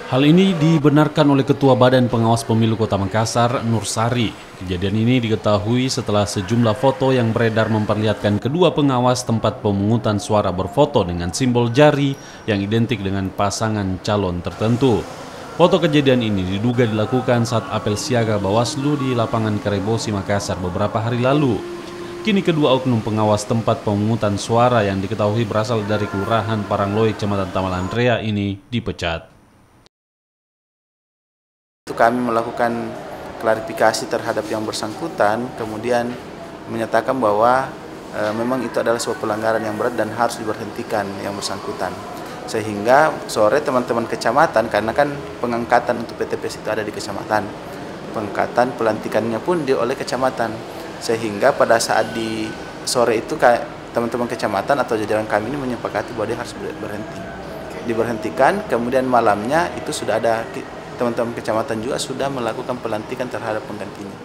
Hal ini dibenarkan oleh Ketua Badan Pengawas Pemilu Kota Makassar, Nur Sari. Kejadian ini diketahui setelah sejumlah foto yang beredar memperlihatkan kedua pengawas tempat pemungutan suara berfoto dengan simbol jari yang identik dengan pasangan calon tertentu. Foto kejadian ini diduga dilakukan saat apel siaga Bawaslu di lapangan Karebosi, Makassar beberapa hari lalu. Kini kedua oknum pengawas tempat pemungutan suara yang diketahui berasal dari Kelurahan Parangloe, Kecamatan Tamalantrea ini dipecat. Kami melakukan klarifikasi terhadap yang bersangkutan, kemudian menyatakan bahwa memang itu adalah sebuah pelanggaran yang berat dan harus diberhentikan yang bersangkutan. Sehingga sore teman-teman kecamatan, karena kan pengangkatan untuk PTPS itu ada di kecamatan, pengangkatan pelantikannya pun oleh kecamatan. Sehingga pada saat di sore itu teman-teman kecamatan atau jajaran kami ini menyepakati bahwa dia harus berhenti. Diberhentikan, kemudian malamnya itu sudah ada teman-teman kecamatan juga sudah melakukan pelantikan terhadap penggantinya.